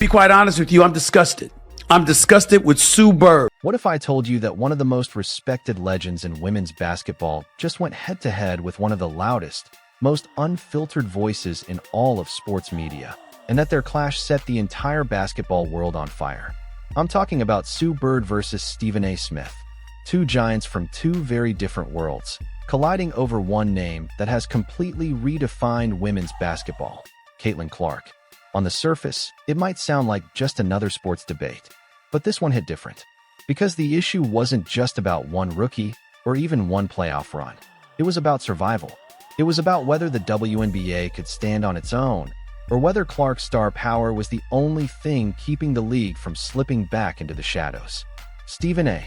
Be quite honest with you, I'm disgusted. I'm disgusted with Sue Bird. What if I told you that one of the most respected legends in women's basketball just went head-to-head with one of the loudest, most unfiltered voices in all of sports media, and that their clash set the entire basketball world on fire? I'm talking about Sue Bird versus Stephen A. Smith, two giants from two very different worlds, colliding over one name that has completely redefined women's basketball: Caitlin Clark. On the surface, it might sound like just another sports debate, but this one hit different, because the issue wasn't just about one rookie or even one playoff run. It was about survival. It was about whether the WNBA could stand on its own, or whether Clark's star power was the only thing keeping the league from slipping back into the shadows. Stephen A.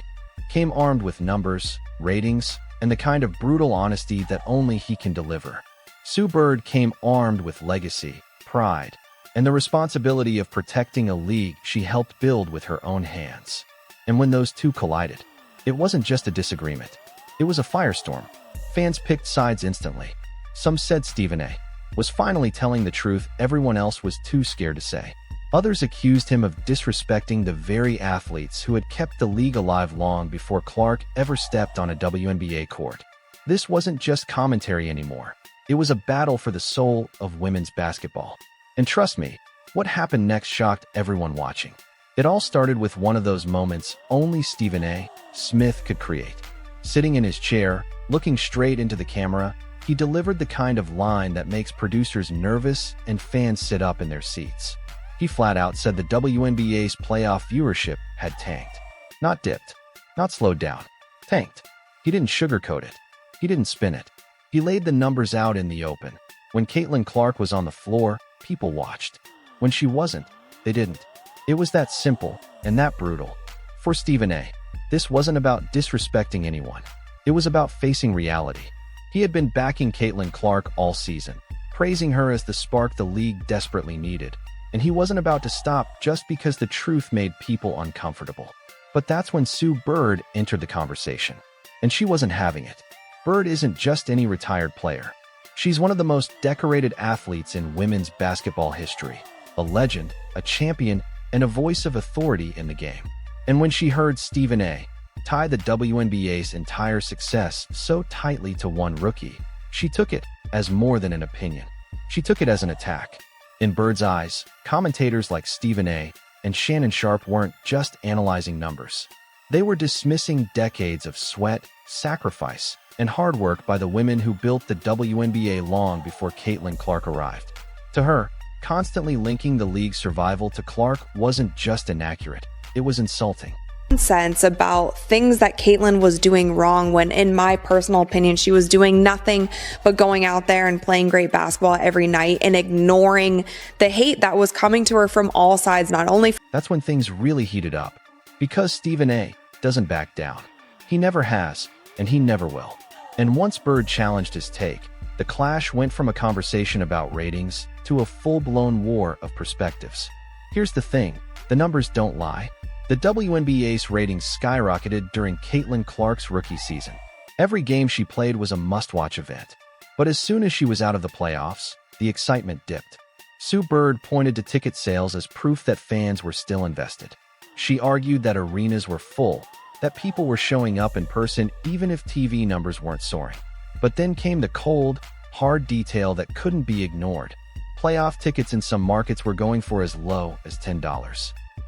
came armed with numbers, ratings, and the kind of brutal honesty that only he can deliver. Sue Bird came armed with legacy, pride, and the responsibility of protecting a league she helped build with her own hands. And when those two collided, it wasn't just a disagreement. It was a firestorm. Fans picked sides instantly. Some said Stephen A. was finally telling the truth everyone else was too scared to say. Others accused him of disrespecting the very athletes who had kept the league alive long before Clark ever stepped on a WNBA court. This wasn't just commentary anymore. It was a battle for the soul of women's basketball. And trust me, what happened next shocked everyone watching. It all started with one of those moments only Stephen A. Smith could create. Sitting in his chair, looking straight into the camera, he delivered the kind of line that makes producers nervous and fans sit up in their seats. He flat out said the WNBA's playoff viewership had tanked. Not dipped, not slowed down, tanked. He didn't sugarcoat it. He didn't spin it. He laid the numbers out in the open. When Caitlin Clark was on the floor, people watched. When she wasn't, they didn't. It was that simple and that brutal. For Stephen A., this wasn't about disrespecting anyone. It was about facing reality. He had been backing Caitlin Clark all season, praising her as the spark the league desperately needed. And he wasn't about to stop just because the truth made people uncomfortable. But that's when Sue Bird entered the conversation. And she wasn't having it. Bird isn't just any retired player. She's one of the most decorated athletes in women's basketball history, a legend, a champion, and a voice of authority in the game. And when she heard Stephen A. tie the WNBA's entire success so tightly to one rookie, she took it as more than an opinion. She took it as an attack. In Bird's eyes, commentators like Stephen A. and Shannon Sharpe weren't just analyzing numbers. They were dismissing decades of sweat, sacrifice, and hard work by the women who built the WNBA long before Caitlin Clark arrived. To her, constantly linking the league's survival to Clark wasn't just inaccurate, it was insulting. Sense about things that Caitlin was doing wrong, when in my personal opinion she was doing nothing but going out there and playing great basketball every night and ignoring the hate that was coming to her from all sides, not only. That's when things really heated up, because Stephen A. doesn't back down. He never has, and he never will. And once Bird challenged his take, the clash went from a conversation about ratings to a full-blown war of perspectives. Here's the thing, the numbers don't lie. The WNBA's ratings skyrocketed during Caitlin Clark's rookie season. Every game she played was a must-watch event. But as soon as she was out of the playoffs, the excitement dipped. Sue Bird pointed to ticket sales as proof that fans were still invested. She argued that arenas were full, that people were showing up in person even if TV numbers weren't soaring. But then came the cold, hard detail that couldn't be ignored. Playoff tickets in some markets were going for as low as $10.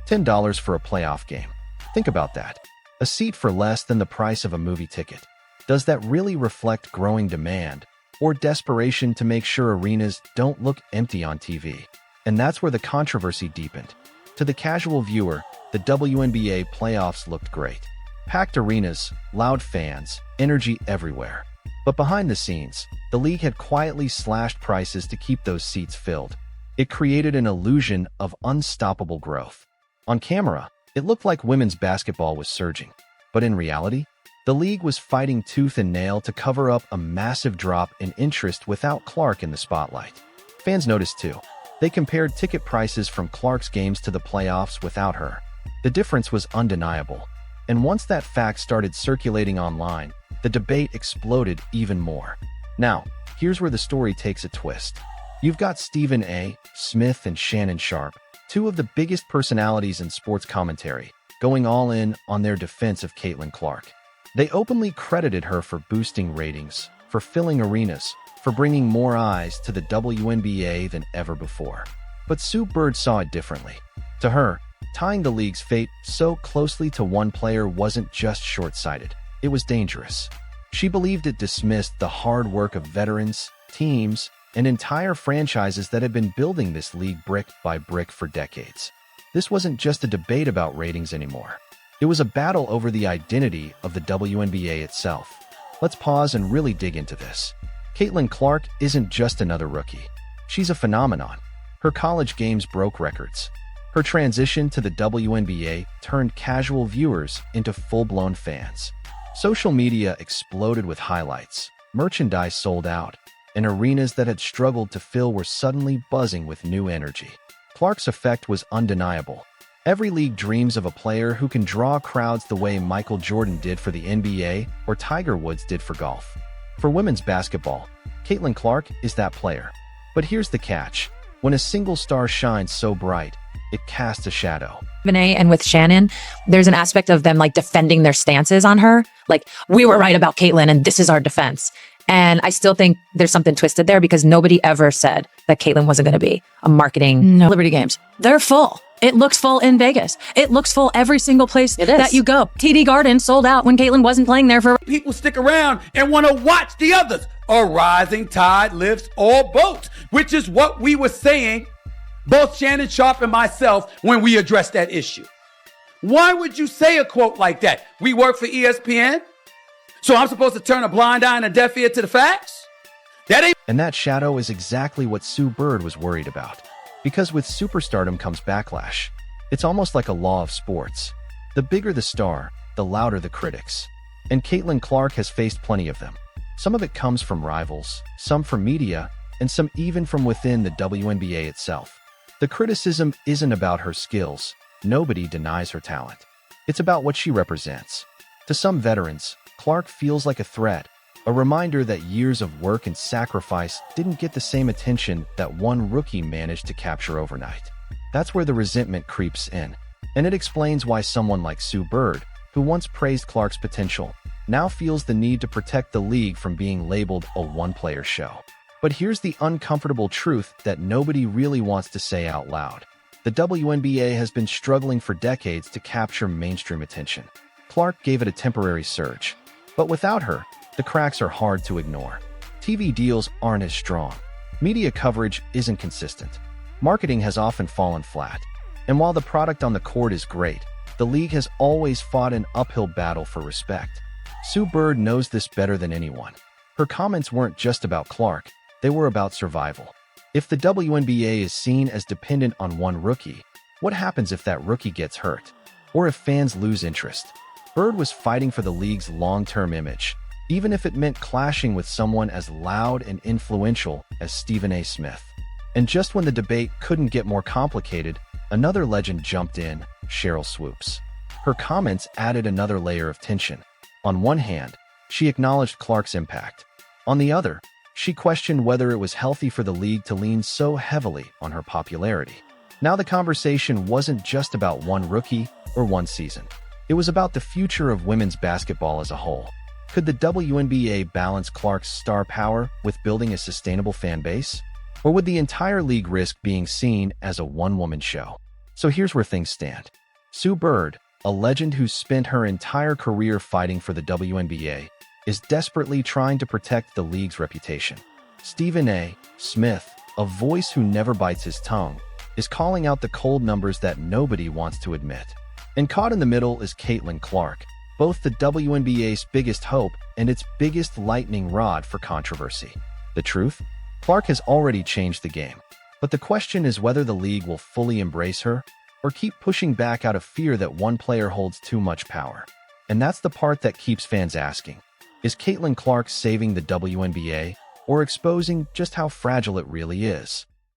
$10 for a playoff game. Think about that. A seat for less than the price of a movie ticket. Does that really reflect growing demand or desperation to make sure arenas don't look empty on TV? And that's where the controversy deepened. To the casual viewer, the WNBA playoffs looked great. Packed arenas, loud fans, energy everywhere. But behind the scenes, the league had quietly slashed prices to keep those seats filled. It created an illusion of unstoppable growth. On camera, it looked like women's basketball was surging. But in reality, the league was fighting tooth and nail to cover up a massive drop in interest without Clark in the spotlight. Fans noticed too. They compared ticket prices from Clark's games to the playoffs without her. The difference was undeniable. And once that fact started circulating online, the debate exploded even more. Now, here's where the story takes a twist. You've got Stephen A. Smith and Shannon Sharpe, two of the biggest personalities in sports commentary, going all in on their defense of Caitlin Clark. They openly credited her for boosting ratings, for filling arenas, for bringing more eyes to the WNBA than ever before. But Sue Bird saw it differently. To her, tying the league's fate so closely to one player wasn't just short-sighted, it was dangerous. She believed it dismissed the hard work of veterans, teams, and entire franchises that had been building this league brick by brick for decades. This wasn't just a debate about ratings anymore. It was a battle over the identity of the WNBA itself. Let's pause and really dig into this. Caitlin Clark isn't just another rookie. She's a phenomenon. Her college games broke records. Her transition to the WNBA turned casual viewers into full-blown fans. Social media exploded with highlights, merchandise sold out, and arenas that had struggled to fill were suddenly buzzing with new energy. Clark's effect was undeniable. Every league dreams of a player who can draw crowds the way Michael Jordan did for the NBA or Tiger Woods did for golf. For women's basketball, Caitlin Clark is that player. But here's the catch. When a single star shines so bright, it casts a shadow. And with Shannon, there's an aspect of them like defending their stances on her. Like, we were right about Caitlin and this is our defense. And I still think there's something twisted there because nobody ever said that Caitlin wasn't going to be a marketing Liberty Games. They're full. It looks full in Vegas. It looks full every single place that you go. TD Garden sold out when Caitlin wasn't playing there for... People stick around and want to watch the others. A rising tide lifts all boats, which is what we were saying, both Shannon Sharp and myself, when we addressed that issue. Why would you say a quote like that? We work for ESPN? So I'm supposed to turn a blind eye and a deaf ear to the facts? That ain't... And that shadow is exactly what Sue Bird was worried about. Because with superstardom comes backlash. It's almost like a law of sports. The bigger the star, the louder the critics. And Caitlin Clark has faced plenty of them. Some of it comes from rivals, some from media, and some even from within the WNBA itself. The criticism isn't about her skills. Nobody denies her talent. It's about what she represents. To some veterans, Clark feels like a threat, a reminder that years of work and sacrifice didn't get the same attention that one rookie managed to capture overnight. That's where the resentment creeps in, and it explains why someone like Sue Bird, who once praised Clark's potential, now feels the need to protect the league from being labeled a one-player show. But here's the uncomfortable truth that nobody really wants to say out loud. The WNBA has been struggling for decades to capture mainstream attention. Clark gave it a temporary surge, but without her, the cracks are hard to ignore. TV deals aren't as strong. Media coverage isn't consistent. Marketing has often fallen flat. And while the product on the court is great, the league has always fought an uphill battle for respect. Sue Bird knows this better than anyone. Her comments weren't just about Clark, they were about survival. If the WNBA is seen as dependent on one rookie, what happens if that rookie gets hurt? Or if fans lose interest? Bird was fighting for the league's long-term image, even if it meant clashing with someone as loud and influential as Stephen A. Smith. And just when the debate couldn't get more complicated, another legend jumped in, Sheryl Swoopes. Her comments added another layer of tension. On one hand, she acknowledged Clark's impact. On the other, she questioned whether it was healthy for the league to lean so heavily on her popularity. Now the conversation wasn't just about one rookie or one season. It was about the future of women's basketball as a whole. Could the WNBA balance Clark's star power with building a sustainable fan base? Or would the entire league risk being seen as a one-woman show? So here's where things stand. Sue Bird, a legend who spent her entire career fighting for the WNBA, is desperately trying to protect the league's reputation. Stephen A. Smith, a voice who never bites his tongue, is calling out the cold numbers that nobody wants to admit. And caught in the middle is Caitlin Clark, both the WNBA's biggest hope and its biggest lightning rod for controversy. The truth? Clark has already changed the game. But the question is whether the league will fully embrace her or keep pushing back out of fear that one player holds too much power. And that's the part that keeps fans asking. Is Caitlin Clark saving the WNBA or exposing just how fragile it really is?